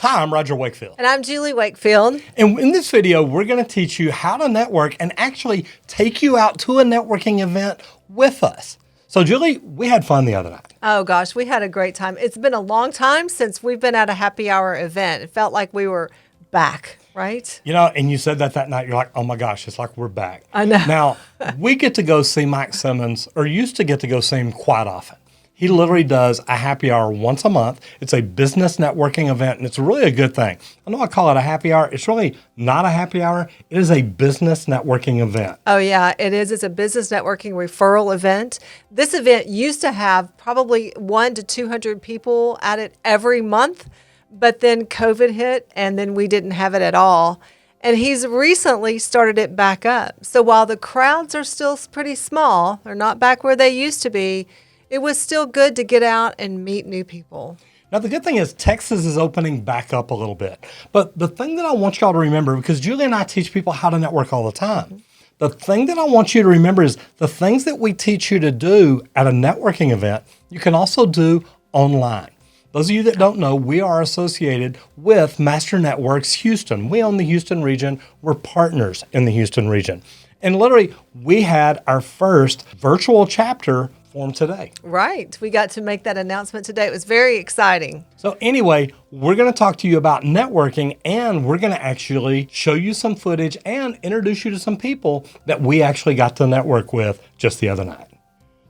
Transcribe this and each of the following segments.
Hi, I'm Roger Wakefield. And I'm Julie Wakefield. And in this video, we're going to teach you how to network and actually take you out to a networking event with us. So Julie, we had fun the other night. Oh gosh, we had a great time. It's been a long time since we've been at a happy hour event. It felt like we were back, right? You know, and you said that night, you're like, oh my gosh, it's like we're back. I know. Now, we get to go see Mike Simmons, or used to get to go see him quite often. He literally does a happy hour once a month. It's a business networking event, and it's really a good thing. I know I call it a happy hour. It's really not a happy hour. It is a business networking event. Oh yeah, it is. It's a business networking referral event. This event used to have probably 100 to 200 people at it every month, but then COVID hit, and then we didn't have it at all. And he's recently started it back up. So while the crowds are still pretty small, they're not back where they used to be, it was still good to get out and meet new people. Now, the good thing is Texas is opening back up a little bit. But the thing that I want y'all to remember, because Julie and I teach people how to network all the time, the thing that I want you to remember is the things that we teach you to do at a networking event, you can also do online. Those of you that don't know, we are associated with Master Networks Houston. We own the Houston region. We're partners in the Houston region. And literally, we had our first virtual chapter form today. Right. We got to make that announcement today. It was very exciting. So anyway, we're going to talk to you about networking, and we're going to actually show you some footage and introduce you to some people that we actually got to network with just the other night.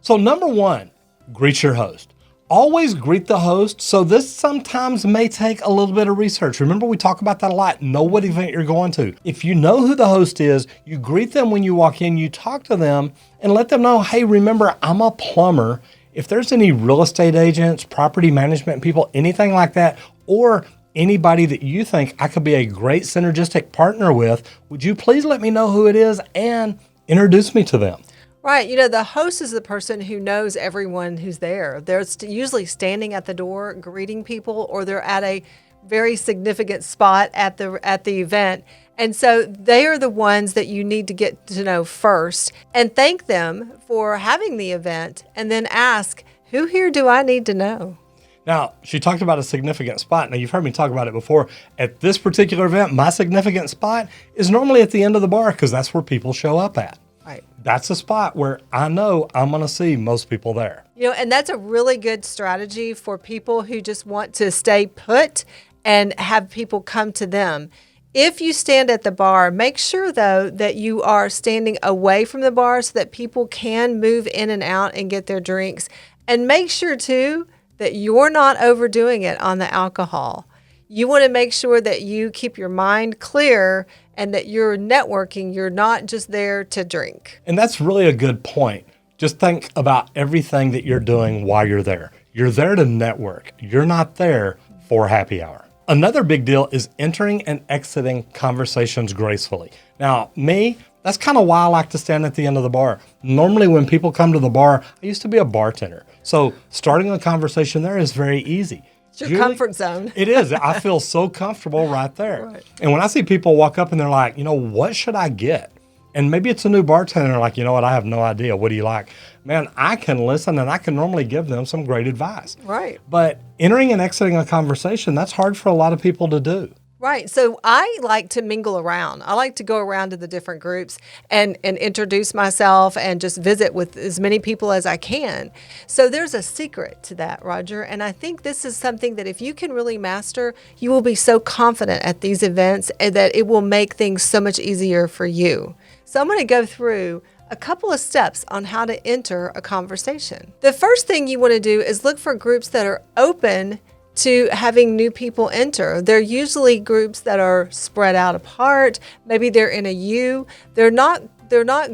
So number one, greet your host. Always greet the host. So this sometimes may take a little bit of research. Remember, we talk about that a lot. Know what event you're going to. If you know who the host is, you greet them when you walk in, you talk to them and let them know, hey, remember, I'm a plumber. If there's any real estate agents, property management people, anything like that, or anybody that you think I could be a great synergistic partner with, would you please let me know who it is and introduce me to them? Right. You know, the host is the person who knows everyone who's there. They're usually standing at the door greeting people, or they're at a very significant spot at the event. And so they are the ones that you need to get to know first and thank them for having the event, and then ask, who here do I need to know? Now, she talked about a significant spot. Now, you've heard me talk about it before. At this particular event, my significant spot is normally at the end of the bar because that's where people show up at. Right. That's a spot where I know I'm going to see most people there. You know, and that's a really good strategy for people who just want to stay put and have people come to them. If you stand at the bar, make sure, though, that you are standing away from the bar so that people can move in and out and get their drinks. And make sure, too, that you're not overdoing it on the alcohol. You want to make sure that you keep your mind clear and that you're networking. You're not just there to drink. And that's really a good point. Just think about everything that you're doing while you're there. You're there to network. You're not there for happy hour. Another big deal is entering and exiting conversations gracefully. Now, me, that's kind of why I like to stand at the end of the bar. Normally when people come to the bar, I used to be a bartender. So starting a conversation there is very easy. It's your comfort zone. It is. I feel so comfortable right there. Right. And when I see people walk up and they're like, you know, what should I get? And maybe it's a new bartender, and they're like, you know what, I have no idea. What do you like? Man, I can listen, and I can normally give them some great advice. Right. But entering and exiting a conversation, that's hard for a lot of people to do. Right. So I like to mingle around. I like to go around to the different groups and introduce myself and just visit with as many people as I can. So there's a secret to that, Roger. And I think this is something that if you can really master, you will be so confident at these events and that it will make things so much easier for you. So I'm going to go through a couple of steps on how to enter a conversation. The first thing you want to do is look for groups that are open to having new people enter. They're usually groups that are spread out apart. Maybe they're in a U. They're not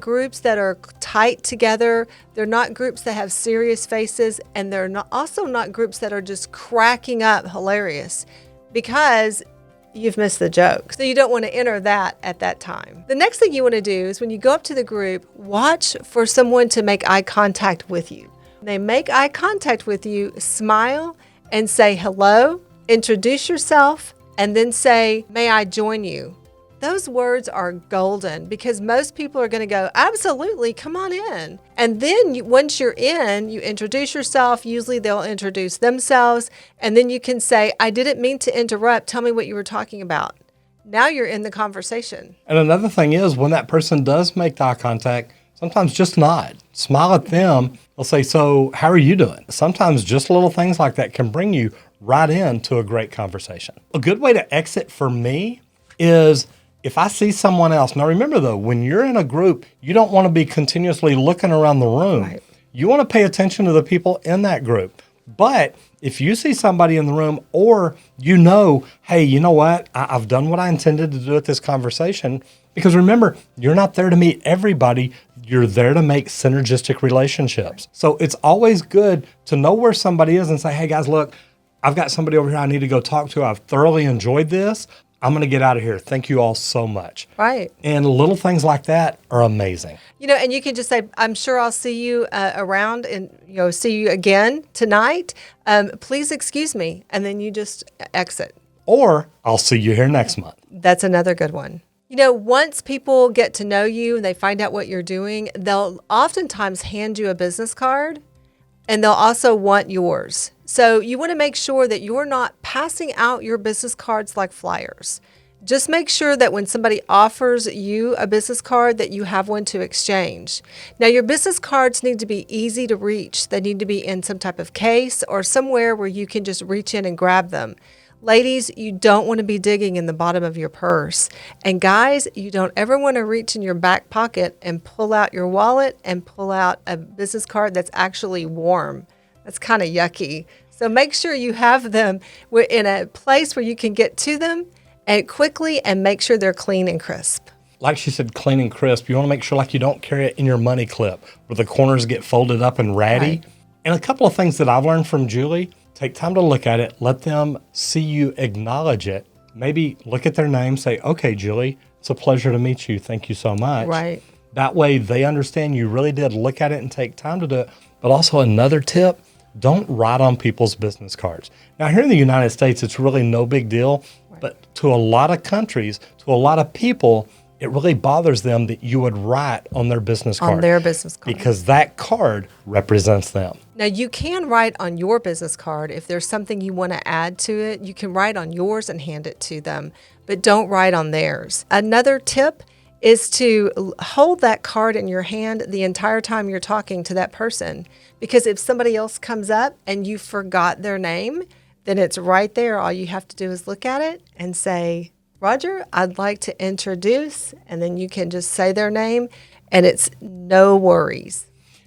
groups that are tight together. They're not groups that have serious faces, and they're also not groups that are just cracking up hilarious, because you've missed the joke. So you don't want to enter that at that time. The next thing you want to do is when you go up to the group, watch for someone to make eye contact with you. When they make eye contact with you, smile and say hello, introduce yourself, and then say, may I join you? Those words are golden because most people are going to go, absolutely, come on in. And then once you're in, you introduce yourself. Usually they'll introduce themselves. And then you can say, I didn't mean to interrupt. Tell me what you were talking about. Now you're in the conversation. And another thing is when that person does make eye contact, sometimes just nod, smile at them. They'll say, so how are you doing? Sometimes just little things like that can bring you right into a great conversation. A good way to exit for me is if I see someone else. Now remember though, when you're in a group, you don't want to be continuously looking around the room. Right. You want to pay attention to the people in that group. But if you see somebody in the room or hey, you know what? I've done what I intended to do at this conversation. Because remember, you're not there to meet everybody. You're there to make synergistic relationships. So it's always good to know where somebody is and say, hey guys, look, I've got somebody over here I need to go talk to. I've thoroughly enjoyed this. I'm going to get out of here. Thank you all so much. Right. And little things like that are amazing. And you can just say, I'm sure I'll see you around and, see you again tonight. Please excuse me. And then you just exit. Or I'll see you here next month. That's another good one. Once people get to know you and they find out what you're doing, they'll oftentimes hand you a business card and they'll also want yours. So you want to make sure that you're not passing out your business cards like flyers. Just make sure that when somebody offers you a business card that you have one to exchange. Now your business cards need to be easy to reach. They need to be in some type of case or somewhere where you can just reach in and grab them. Ladies, you don't want to be digging in the bottom of your purse. And guys, you don't ever want to reach in your back pocket and pull out your wallet and pull out a business card that's actually warm. That's kind of yucky. So make sure you have them in a place where you can get to them and quickly and make sure they're clean and crisp. Like she said, clean and crisp. You want to make sure you don't carry it in your money clip where the corners get folded up and ratty. Right. And a couple of things that I've learned from Julie, take time to look at it. Let them see you acknowledge it. Maybe look at their name, say, okay, Julie, it's a pleasure to meet you. Thank you so much. Right. That way they understand you really did look at it and take time to do it. But also another tip, don't write on people's business cards. Now here in the United States, it's really no big deal. Right. But to a lot of countries, to a lot of people, it really bothers them that you would write on their business card. On their business card. Because that card represents them. Now, you can write on your business card. If there's something you want to add to it, you can write on yours and hand it to them, but don't write on theirs. Another tip is to hold that card in your hand the entire time you're talking to that person. Because if somebody else comes up and you forgot their name, then it's right there. All you have to do is look at it and say, Roger, I'd like to introduce, and then you can just say their name, and it's no worries.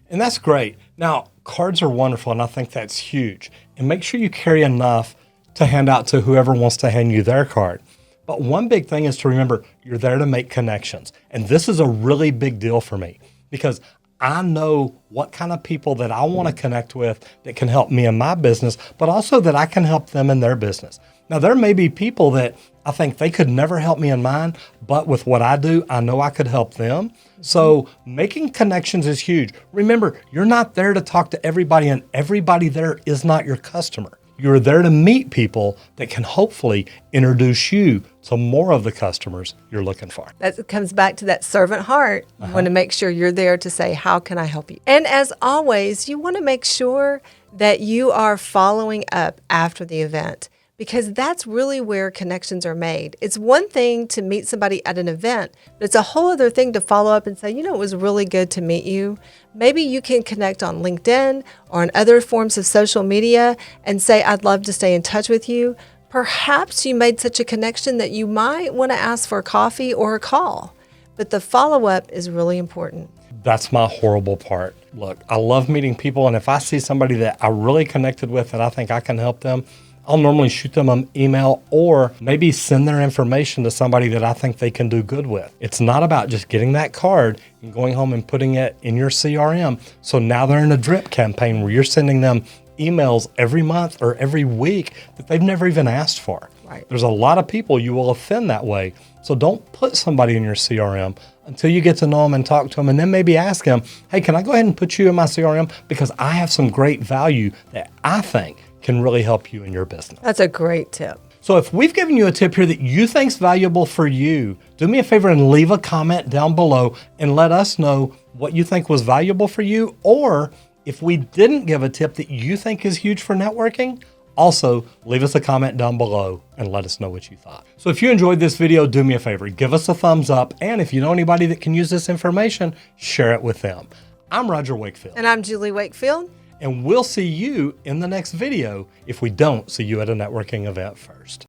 And that's great. Now, cards are wonderful, and I think that's huge. And make sure you carry enough to hand out to whoever wants to hand you their card. But one big thing is to remember, you're there to make connections. And this is a really big deal for me because I know what kind of people that I want to connect with that can help me in my business, but also that I can help them in their business. Now, there may be people that I think they could never help me in mine, but with what I do, I know I could help them. So making connections is huge. Remember, you're not there to talk to everybody, and everybody there is not your customer. You're there to meet people that can hopefully introduce you to more of the customers you're looking for. That comes back to that servant heart. You want to make sure you're there to say, how can I help you? And as always, you want to make sure that you are following up after the event, because that's really where connections are made. It's one thing to meet somebody at an event, but it's a whole other thing to follow up and say, it was really good to meet you. Maybe you can connect on LinkedIn or on other forms of social media and say, I'd love to stay in touch with you. Perhaps you made such a connection that you might want to ask for a coffee or a call, but the follow-up is really important. That's my horrible part. Look, I love meeting people, and if I see somebody that I really connected with and I think I can help them, I'll normally shoot them an email or maybe send their information to somebody that I think they can do good with. It's not about just getting that card and going home and putting it in your CRM. So now they're in a drip campaign where you're sending them emails every month or every week that they've never even asked for. Right. There's a lot of people you will offend that way. So don't put somebody in your CRM until you get to know them and talk to them, and then maybe ask them, hey, can I go ahead and put you in my CRM? Because I have some great value that I think can really help you in your business. That's a great tip. So if we've given you a tip here that you think's valuable for you, do me a favor and leave a comment down below and let us know what you think was valuable for you. Or if we didn't give a tip that you think is huge for networking, also leave us a comment down below and let us know what you thought. So if you enjoyed this video, do me a favor, give us a thumbs up. And if you know anybody that can use this information, share it with them. I'm Roger Wakefield. And I'm Julie Wakefield. And we'll see you in the next video if we don't see you at a networking event first.